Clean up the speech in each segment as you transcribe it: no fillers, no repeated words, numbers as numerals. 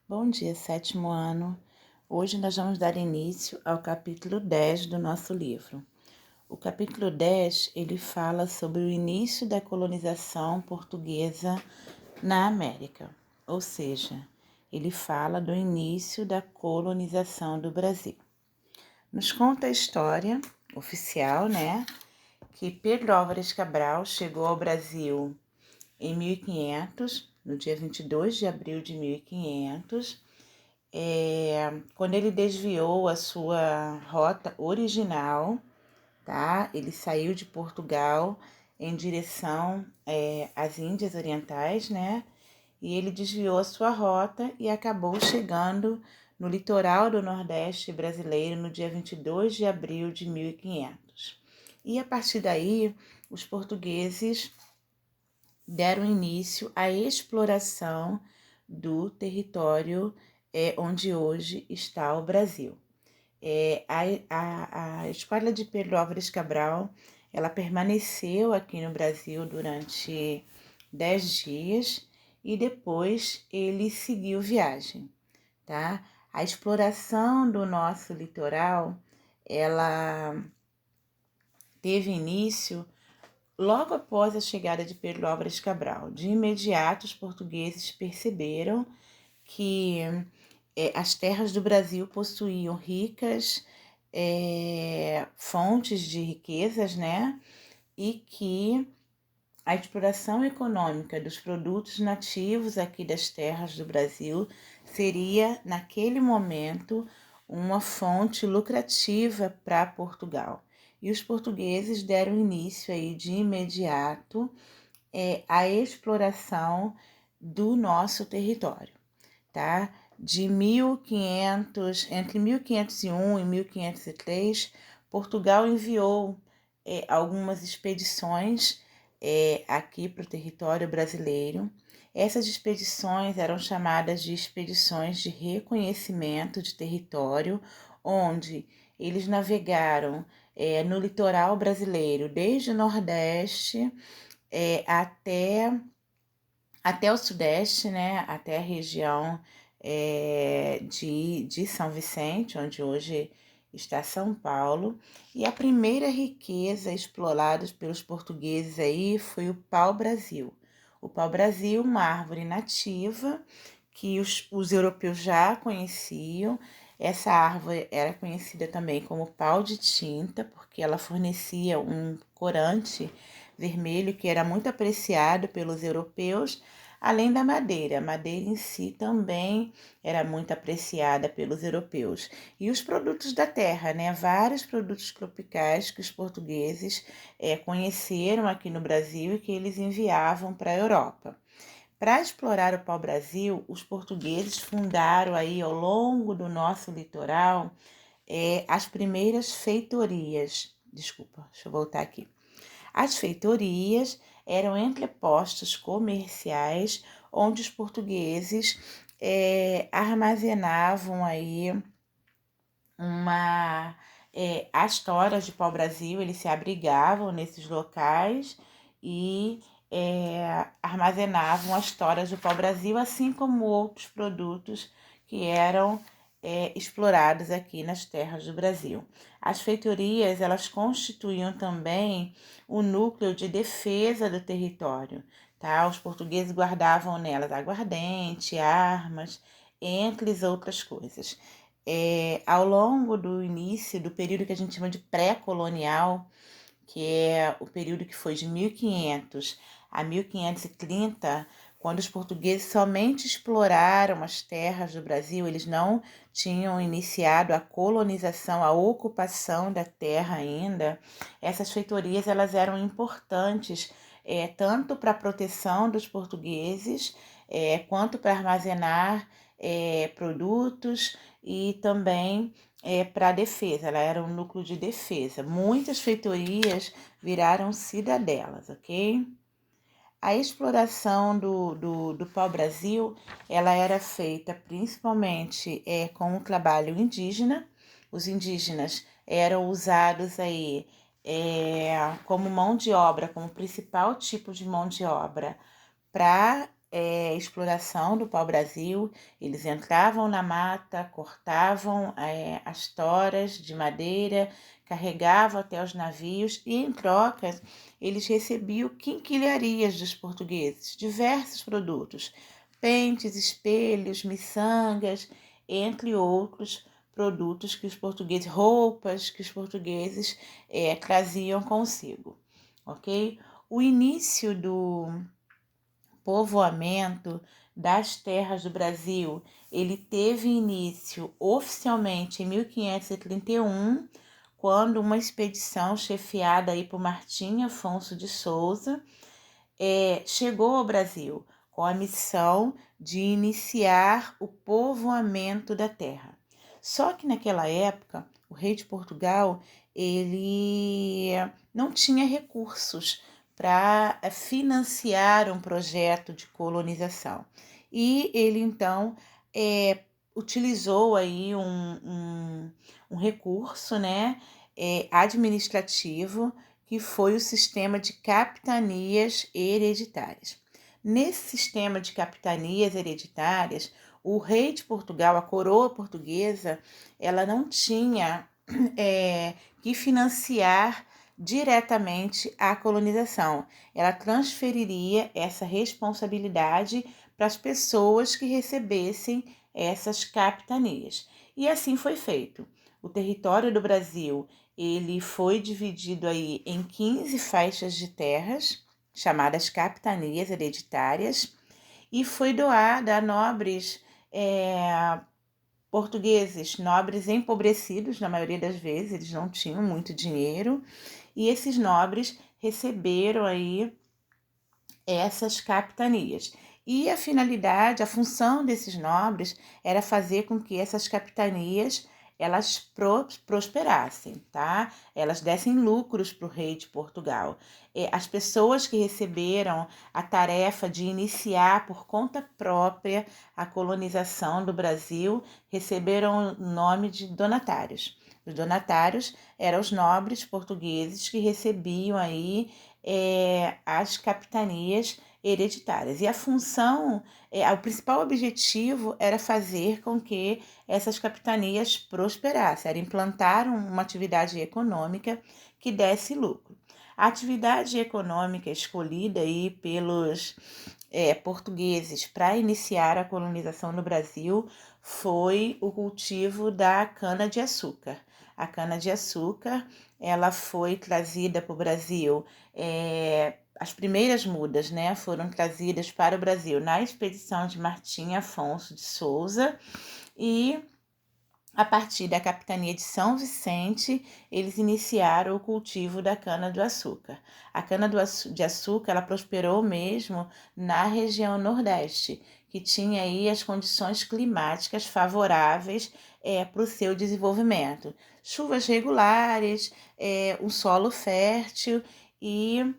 Bom dia, sétimo ano. Hoje nós vamos dar início ao capítulo 10 do nosso livro. O capítulo 10, ele fala sobre o início da colonização portuguesa na América, ou seja, ele fala do início da colonização do Brasil. Nos conta a história oficial, que Pedro Álvares Cabral chegou ao Brasil em 1500, no dia 22 de abril de 1500, quando ele desviou a sua rota original, tá? Ele saiu de Portugal em direção às Índias Orientais, E ele desviou a sua rota e acabou chegando no litoral do Nordeste brasileiro no dia 22 de abril de 1500. E a partir daí, os portugueses deram início à exploração do território onde hoje está o Brasil. A escola de Pedro Álvares Cabral, ela permaneceu aqui no Brasil durante 10 dias e depois ele seguiu viagem, tá? A exploração do nosso litoral, ela teve início logo após a chegada de Pedro Álvares Cabral. De imediato, os portugueses perceberam que as terras do Brasil possuíam ricas fontes de riquezas, E que a exploração econômica dos produtos nativos aqui das terras do Brasil seria, naquele momento, uma fonte lucrativa para Portugal. E os portugueses deram início aí de imediato à exploração do nosso território, tá? Entre 1501 e 1503, Portugal enviou algumas expedições aqui para o território brasileiro. Essas expedições eram chamadas de expedições de reconhecimento de território, onde eles navegaram no litoral brasileiro, desde o Nordeste até o Sudeste, Até a região de São Vicente, onde hoje está São Paulo. E a primeira riqueza explorada pelos portugueses aí foi o pau-brasil. O pau-brasil, uma árvore nativa que os europeus já conheciam. Essa árvore era conhecida também como pau de tinta, porque ela fornecia um corante vermelho que era muito apreciado pelos europeus, além da madeira. A madeira em si também era muito apreciada pelos europeus. E os produtos da terra, Vários produtos tropicais que os portugueses conheceram aqui no Brasil e que eles enviavam para a Europa. Para explorar o pau-brasil, os portugueses fundaram aí ao longo do nosso litoral as primeiras feitorias. Desculpa, deixa eu voltar aqui. As feitorias eram entrepostos comerciais onde os portugueses armazenavam aí as toras de pau-brasil. Eles se abrigavam nesses locais e armazenavam as toras do pau-brasil, assim como outros produtos que eram explorados aqui nas terras do Brasil. As feitorias, elas constituíam também o núcleo de defesa do território, tá? Os portugueses guardavam nelas aguardente, armas, entre outras coisas. Ao longo do início do período que a gente chama de pré-colonial, que é o período que foi de 1500 a 1530, quando os portugueses somente exploraram as terras do Brasil, eles não tinham iniciado a colonização, a ocupação da terra ainda. Essas feitorias, elas eram importantes tanto para a proteção dos portugueses, quanto para armazenar produtos e também para a defesa. Ela era um núcleo de defesa. Muitas feitorias viraram cidadelas, ok? A exploração do pau-brasil, ela era feita principalmente com o trabalho indígena. Os indígenas eram usados aí como mão de obra, como principal tipo de mão de obra para exploração do pau-brasil. Eles entravam na mata, cortavam as toras de madeira, carregavam até os navios e, em troca, eles recebiam quinquilharias dos portugueses, diversos produtos, pentes, espelhos, miçangas, entre outros produtos que os portugueses, roupas que os portugueses traziam consigo, ok? O início do povoamento das terras do Brasil, ele teve início oficialmente em 1531, quando uma expedição chefiada aí por Martim Afonso de Souza chegou ao Brasil com a missão de iniciar o povoamento da terra. Só que naquela época, o rei de Portugal, ele não tinha recursos para financiar um projeto de colonização. E ele, então, utilizou aí um recurso, né, administrativo, que foi o sistema de capitanias hereditárias. Nesse sistema de capitanias hereditárias, o rei de Portugal, a coroa portuguesa, ela não tinha que financiar diretamente a colonização. Ela transferiria essa responsabilidade para as pessoas que recebessem essas capitanias. E assim foi feito. O território do Brasil, ele foi dividido aí em 15 faixas de terras, chamadas capitanias hereditárias, e foi doada a nobres portugueses, nobres empobrecidos, na maioria das vezes, eles não tinham muito dinheiro, e esses nobres receberam aí essas capitanias. E a finalidade, a função desses nobres era fazer com que essas capitanias elas prosperassem, tá? Elas dessem lucros para o rei de Portugal. As pessoas que receberam a tarefa de iniciar por conta própria a colonização do Brasil receberam o nome de donatários. Os donatários eram os nobres portugueses que recebiam aí as capitanias hereditárias. E a função, o principal objetivo era fazer com que essas capitanias prosperassem, era implantar uma atividade econômica que desse lucro. A atividade econômica escolhida aí pelos portugueses para iniciar a colonização no Brasil foi o cultivo da cana-de-açúcar. A cana-de-açúcar, ela foi trazida para o Brasil, as primeiras mudas, né, foram trazidas para o Brasil na expedição de Martim Afonso de Souza, e a partir da capitania de São Vicente, eles iniciaram o cultivo da cana-do-açúcar. A cana-de-açúcar, ela prosperou mesmo na região Nordeste, que tinha aí as condições climáticas favoráveis para o seu desenvolvimento. Chuvas regulares, um solo fértil e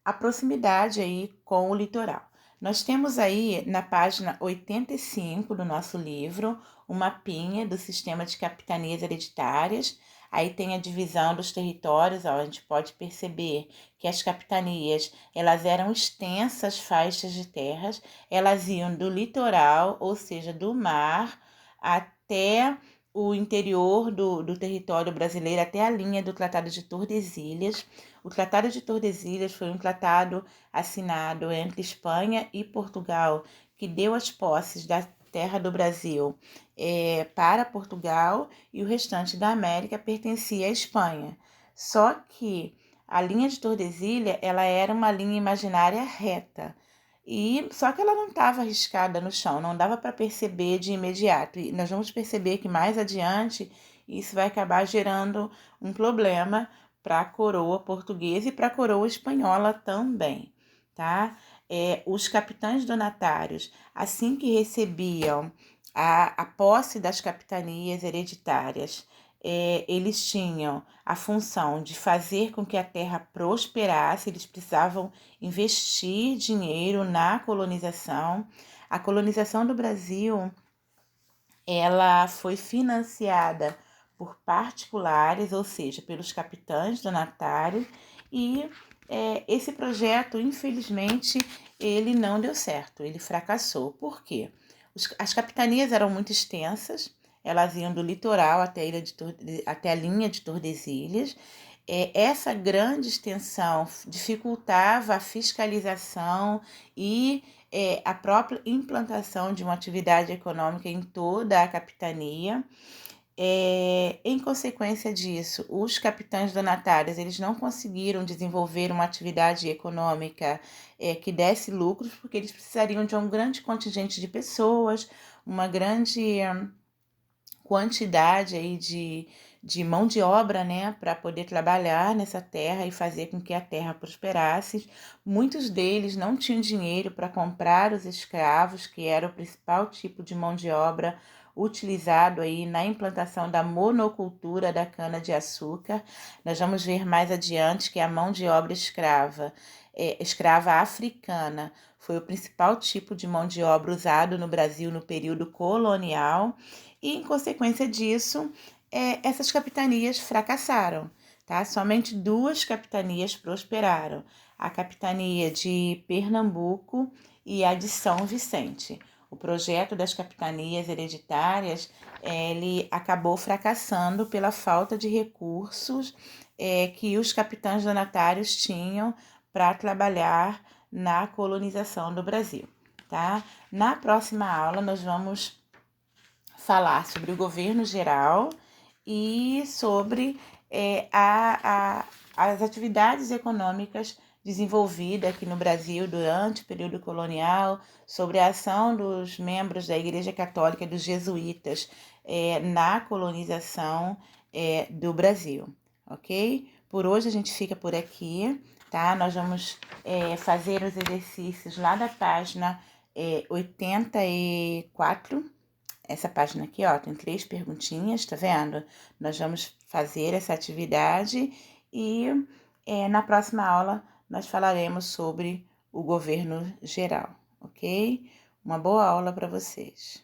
a proximidade aí com o litoral. Nós temos aí na página 85 do nosso livro um mapinha do sistema de capitanias hereditárias. Aí tem a divisão dos territórios, ó, a gente pode perceber que as capitanias, elas eram extensas faixas de terras, elas iam do litoral, ou seja, do mar, até o interior do território brasileiro, até a linha do Tratado de Tordesilhas. O Tratado de Tordesilhas foi um tratado assinado entre Espanha e Portugal, que deu as posses da terra do Brasil para Portugal, e o restante da América pertencia à Espanha. Só que a linha de Tordesilhas, ela era uma linha imaginária reta, e só que ela não estava riscada no chão, não dava para perceber de imediato. E nós vamos perceber que mais adiante isso vai acabar gerando um problema para a coroa portuguesa e para a coroa espanhola também, tá? Os capitães donatários, assim que recebiam a posse das capitanias hereditárias, eles tinham a função de fazer com que a terra prosperasse, eles precisavam investir dinheiro na colonização. A colonização do Brasil, ela foi financiada por particulares, ou seja, pelos capitães donatários, e esse projeto, infelizmente, ele não deu certo, ele fracassou. Por quê? As capitanias eram muito extensas, elas iam do litoral até a linha de Tordesilhas. Essa grande extensão dificultava a fiscalização e a própria implantação de uma atividade econômica em toda a capitania. Em consequência disso, os capitães donatários eles não conseguiram desenvolver uma atividade econômica que desse lucros, porque eles precisariam de um grande contingente de pessoas, uma grande quantidade aí de mão de obra, né, para poder trabalhar nessa terra e fazer com que a terra prosperasse. Muitos deles não tinham dinheiro para comprar os escravos, que era o principal tipo de mão de obra utilizado aí na implantação da monocultura da cana-de-açúcar. Nós vamos ver mais adiante que a mão de obra escrava, escrava africana, foi o principal tipo de mão de obra usado no Brasil no período colonial e, em consequência disso, essas capitanias fracassaram, tá? Somente 2 capitanias prosperaram, a capitania de Pernambuco e a de São Vicente. O projeto das capitanias hereditárias, ele acabou fracassando pela falta de recursos que os capitães donatários tinham para trabalhar na colonização do Brasil, tá? Na próxima aula, nós vamos falar sobre o governo geral e sobre as atividades econômicas desenvolvidas aqui no Brasil durante o período colonial, sobre a ação dos membros da Igreja Católica e dos jesuítas na colonização do Brasil, ok? Por hoje a gente fica por aqui, tá? Nós vamos fazer os exercícios lá da página 84. Essa página aqui, ó, tem 3 perguntinhas, tá vendo? Nós vamos fazer essa atividade e na próxima aula nós falaremos sobre o governo geral, ok? Uma boa aula para vocês.